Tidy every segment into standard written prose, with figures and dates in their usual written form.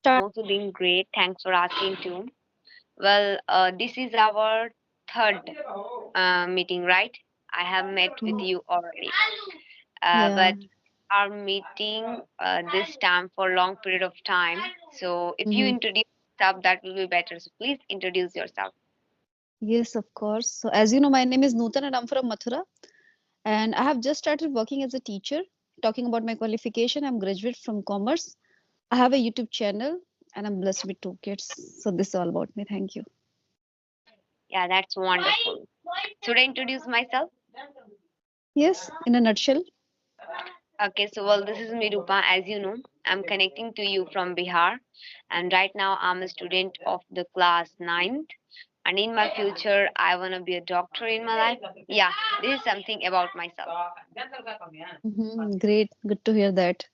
I'm also doing great. Thanks for asking too. Well, this is our third meeting, right? I have met with Mhm. you already, Yeah. but our meeting this time for long period of time. So if you Hmm. introduce yourself, that will be better. So please introduce yourself. Yes, of course. So, as you know, my name is Nutan and I'm from Mathura. And I have just started working as a teacher. Talking about my qualification, I'm graduate from commerce. I have a YouTube channel and I'm blessed with two kids. So, this is all about me. Thank you. Yeah, that's wonderful. Should I introduce myself? Yes, in a nutshell. Okay, so well, this is Mirupa. As you know, I'm connecting to you from Bihar, and right now I'm a student of the class ninth. And in my future, I want to be a doctor in my life. Yeah, this is something about myself. Great. Good to hear that.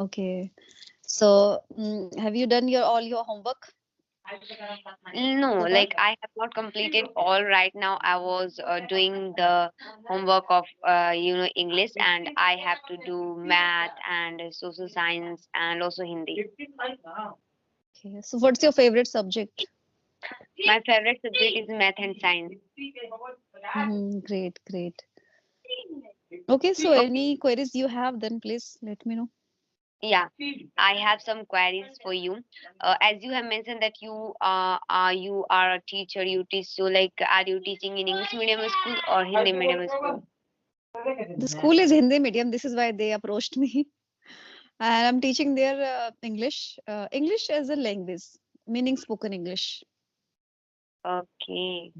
Okay. So, have you done your all your homework No, so far? like I have not completed all right now. I was doing the homework of English, and I have to do math and social science and also Hindi. Okay. So, what's your favorite subject? My favorite subject is math and science. Great, great. Okay, so any queries you have, then please let me know. Yeah, I have some queries for you. As you have mentioned that you are a teacher, you teach. So, like, are you teaching in English medium school or Hindi medium school? The school is Hindi medium. This is why they approached me. And I'm teaching their English. English as a language, meaning spoken English. Okay.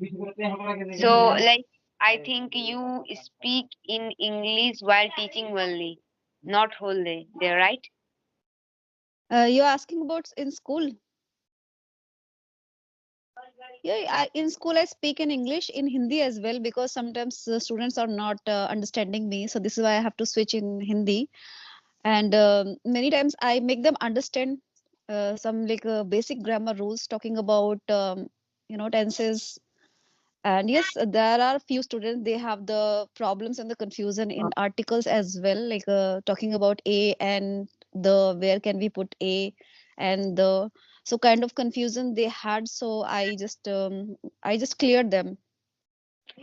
So, Yeah. like, I think you speak in English while teaching only, not whole day. They're right? You're asking about in school? Yeah, in school I speak in English, in Hindi as well, because sometimes students are not understanding me. So this is why I have to switch in Hindi. And many times I make them understand some like basic grammar rules, talking about tenses. And yes, there are few students, they have the problems and the confusion in articles as well, like talking about a and the, where can we put a and the, so kind of confusion they had. So I just cleared them,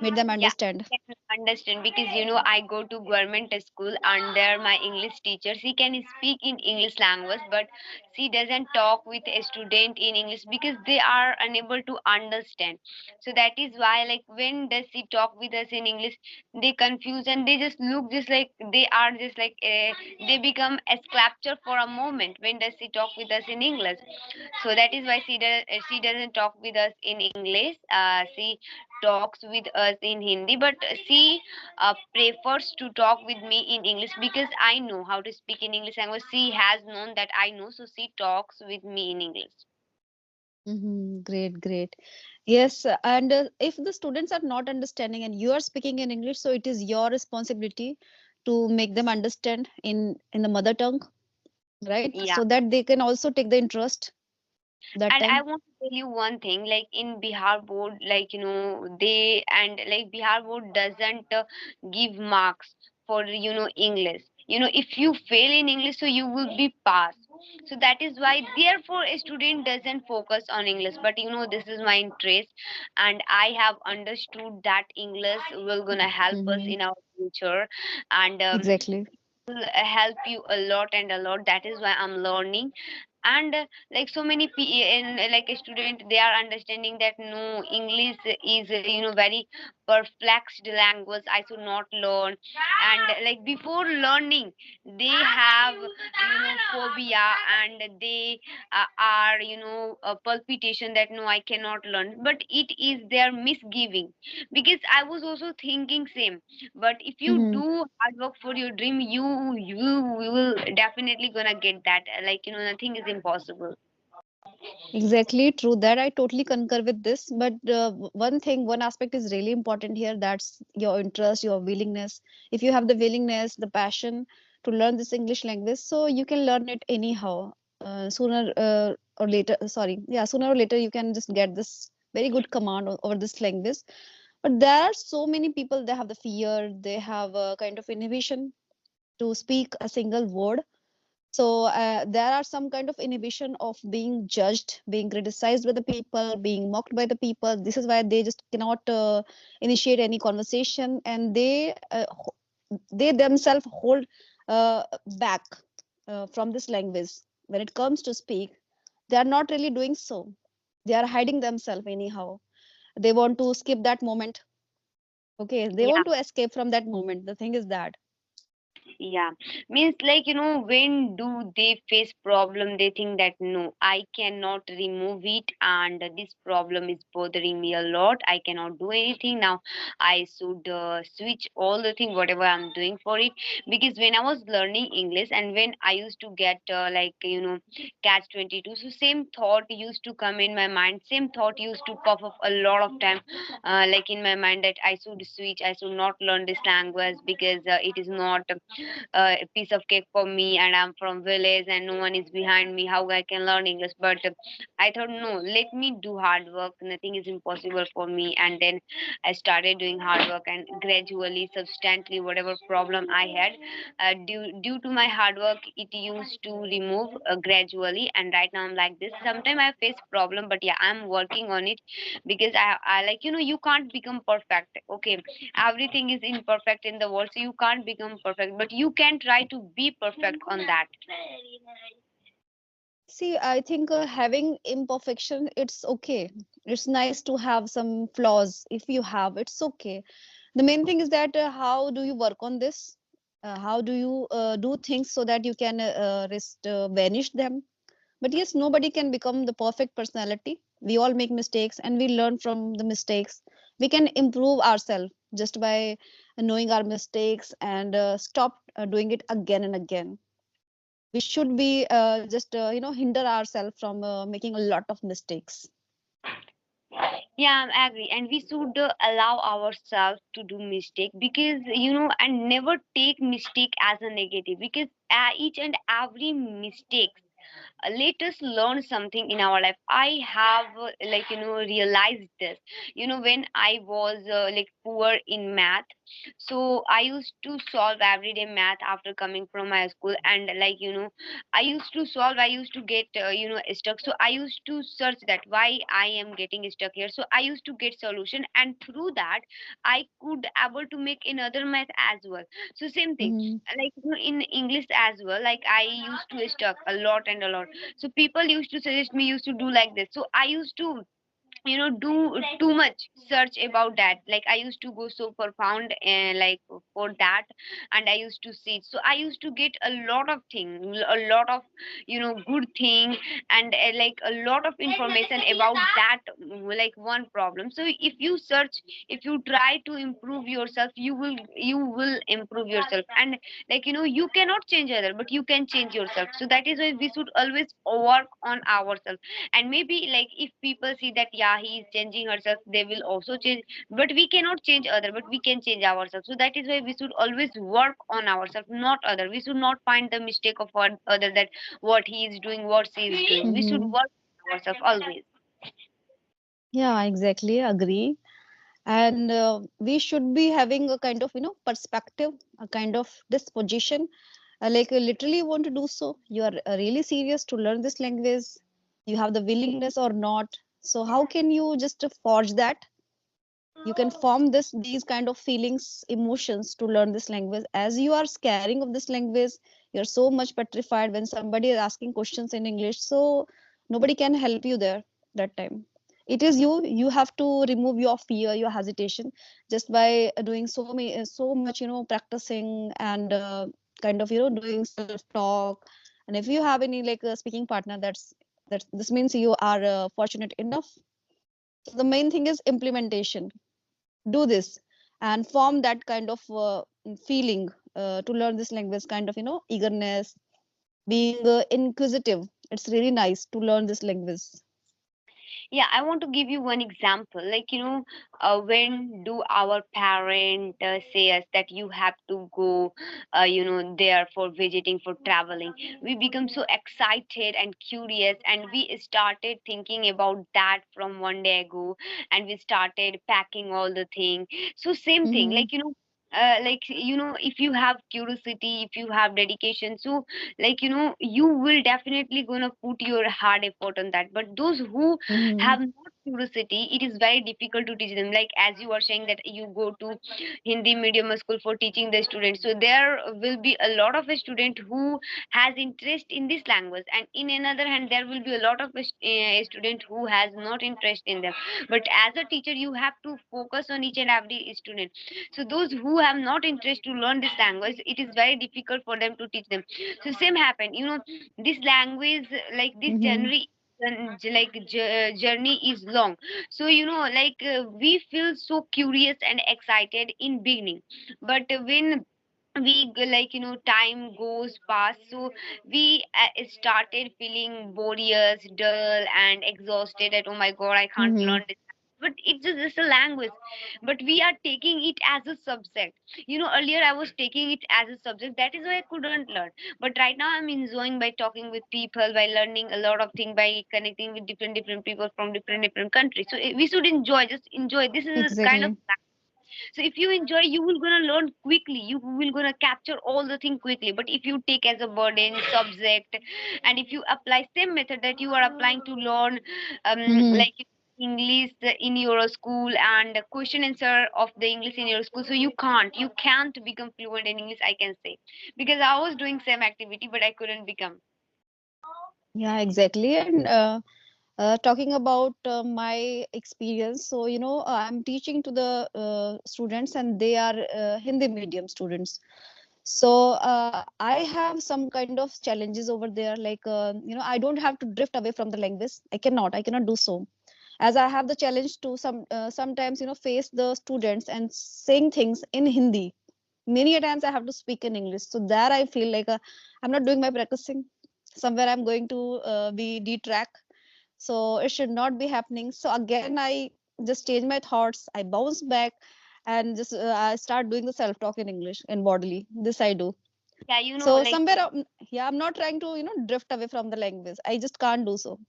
made them Yeah, understand. I can understand because I go to government school and there my English teacher she can speak in English language, but she doesn't talk with a student in English because they are unable to understand. So that is why, like, when does she talk with us in English, they confuse and they just look just like they are just like they become a sculpture for a moment when does she talk with us in English. So that is why she doesn't talk with us in English. She talks with us in Hindi, but she prefers to talk with me in English because I know how to speak in English language. She has known that I know, so she talks with me in English. Great, great. Yes, and if the students are not understanding and you are speaking in English, so it is your responsibility to make them understand in the mother tongue, right? Yeah. So that they can also take the interest that And I time. want to tell you one thing, like in Bihar board, like they and like Bihar board doesn't give marks for English. If you fail in English, so you will be passed. So that is why, therefore, a student doesn't focus on English. But this is my interest, and I have understood that English will gonna help us Hmm. in our future, and Exactly. will help you a lot and a lot. That is why I'm learning. And like so many in like a student, they are understanding that no, English is very perplexed language, I should not learn. And like before learning, they have phobia, and they are a palpitation that no, I cannot learn, but it is their misgiving. Because I was also thinking same, but if you Hmm. do hard work for your dream, you will definitely gonna get that. Like nothing is impossible. Exactly, true that. I totally concur with this. But one thing, one aspect is really important here. That's your interest, your willingness. If you have the willingness, the passion to learn this English language, so you can learn it anyhow. Sooner or later, sorry, yeah, sooner or later, you can just get this very good command over this language. But there are so many people, they have the fear, they have a kind of inhibition to speak a single word. So there are some kind of inhibition of being judged, being criticized by the people, being mocked by the people. This is why they just cannot initiate any conversation, and they themselves hold back from this language. When it comes to speak, they are not really doing so. They are hiding themselves anyhow. They want to skip that moment. Okay, they Yeah. want to escape from that moment. The thing is that. Yeah, means like when do they face problem, they think that no, I cannot remove it, and this problem is bothering me a lot. I cannot do anything now. I should switch all the thing whatever I'm doing for it, because when I was learning English and when I used to get catch 22, so same thought used to come in my mind. Same thought used to pop up a lot of time, like in my mind that I should switch. I should not learn this language because it is not a piece of cake for me, and I'm from village and no one is behind me, how I can learn English. But I thought no, let me do hard work, nothing is impossible for me. And then I started doing hard work, and gradually, substantially, whatever problem I had, due to my hard work, it used to remove gradually. And right now I'm like this. Sometimes I face problem, but yeah, I'm working on it, because I like you can't become perfect. Okay, everything is imperfect in the world, so you can't become perfect, but you can try to be perfect on that. See, I think having imperfection, it's okay. It's nice to have some flaws. If you have, it's okay. The main thing is that how do you work on this? How do you do things so that you can vanish them? But yes, nobody can become the perfect personality. We all make mistakes and we learn from the mistakes. We can improve ourselves just by knowing our mistakes and stop doing it again and again. We should be just hinder ourselves from making a lot of mistakes. Yeah, I agree, and we should allow ourselves to do mistake, because and never take mistake as a negative, because each and every mistake let us learn something in our life. I have realized this, when I was like poor in math. So I used to solve everyday math after coming from my school, and I used to solve, I used to get stuck. So I used to search that why I am getting stuck here. So I used to get solution, and through that I could able to make another math as well. So same thing, Hmm. in English as well, like I used to stuck a lot and a lot. So people used to suggest me used to do like this. So I used to do too much search about that. Like I used to go so profound like for that, and I used to see. So I used to get a lot of thing, a lot of good thing, and like a lot of information about that, like one problem. So if you search, if you try to improve yourself, you will improve yourself. And you cannot change other, but you can change yourself. So that is why we should always work on ourselves. And maybe like if people see that yeah, he is changing herself, they will also change. But we cannot change other, but we can change ourselves. So that is why we should always work on ourselves, not other. We should not find the mistake of one other, that what he is doing, what she is doing. We should Hmm. work on ourselves always. Yeah, exactly. Agree. And we should be having a kind of perspective, a kind of disposition, literally want to do so. You are really serious to learn this language. You have the willingness or not. So how can you just forge that? You can form these kind of feelings, emotions to learn this language. As you are scaring of this language, you're so much petrified when somebody is asking questions in English. So nobody can help you there that time. It is you have to remove your fear, your hesitation, just by doing so much practicing and kind of doing self talk. And if you have any like a speaking partner, that's this means you are fortunate enough. So the main thing is implementation. Do this and form that kind of feeling to learn this language, kind of eagerness, being inquisitive. It's really nice to learn this language. Yeah, I want to give you one example. When do our parent say us that you have to go, there for visiting, for traveling? We become so excited and curious, and we started thinking about that from one day ago, and we started packing all the thing. So same thing, Hmm. like if you have curiosity, if you have dedication, so you will definitely gonna put your hard effort on that. But those who Mm-hmm. have not curiosity, it is very difficult to teach them. Like as you were saying that you go to Hindi medium school for teaching the students, so there will be a lot of a student who has interest in this language, and in another hand there will be a lot of a student who has not interest in them. But as a teacher you have to focus on each and every student. So those who have not interest to learn this language, it is very difficult for them to teach them. So same happen, this language, like this Mm-hmm. journey is long. So we feel so curious and excited in beginning, but when time goes past, so we started feeling bored, dull and exhausted, that oh my god, I can't Mm-hmm. learn this. But it's just a language, but we are taking it as a subject. Earlier I was taking it as a subject, that is why I couldn't learn. But right now I'm enjoying by talking with people, by learning a lot of things, by connecting with different people from different countries. So we should enjoy, just enjoy. This is a kind of, Exactly. so if you enjoy, you will gonna learn quickly, you will gonna capture all the thing quickly. But if you take as a burden subject, and if you apply same method that you are applying to learn Mm-hmm. like English in your school, and question answer of the English in your school, so you can't become fluent in English, I can say, because I was doing same activity but I couldn't become. Yeah, exactly. And talking about my experience, so I'm teaching to the students, and they are Hindi medium students. So I have some kind of challenges over there. Like I don't have to drift away from the language. I cannot do so, as I have the challenge to sometimes face the students and saying things in Hindi. Many a times I have to speak in English. So there I feel like I'm not doing my practicing. Somewhere I'm going to be detrack. So it should not be happening. So again, I just change my thoughts. I bounce back and just I start doing the self talk in English and bodily. This I do. Yeah, So somewhere, yeah, I'm not trying to drift away from the language. I just can't do so.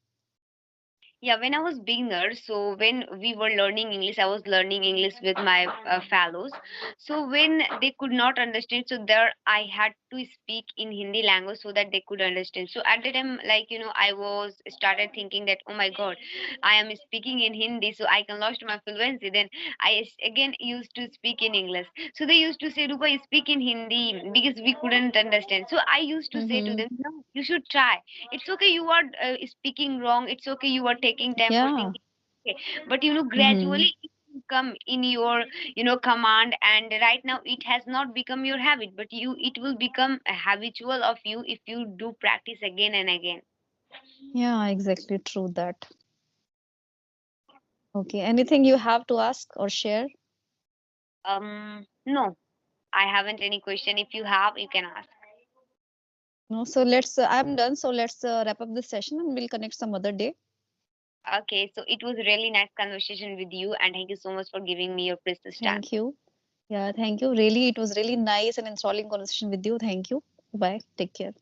yeah, when I was beginner, so when we were learning English, I was learning English with my fellows. So when they could not understand, so there I had to speak in Hindi language so that they could understand. So at the time, I was started thinking that oh my god, I am speaking in Hindi, so I can lost my fluency. Then again used to speak in English. So they used to say, Rupa, you speak in Hindi, because we couldn't understand. So I used to say to Mm-hmm. them, no, you should try. It's okay, you are speaking wrong. It's okay, you are taking time for Yeah. thinking. Okay. But Mm-hmm. gradually it will come in your command, and right now it has not become your habit, but it will become a habitual of you if you do practice again and again. Yeah, exactly true that. Okay. Anything you have to ask or share? No, I haven't any question. If you have, you can ask. No. So I'm done. So let's wrap up this session and we'll connect some other day. Okay, so it was really nice conversation with you, and thank you so much for giving me your precious time. Thank you. Yeah, thank you. Really, it was really nice and enthralling conversation with you. Thank you. Bye. Take care.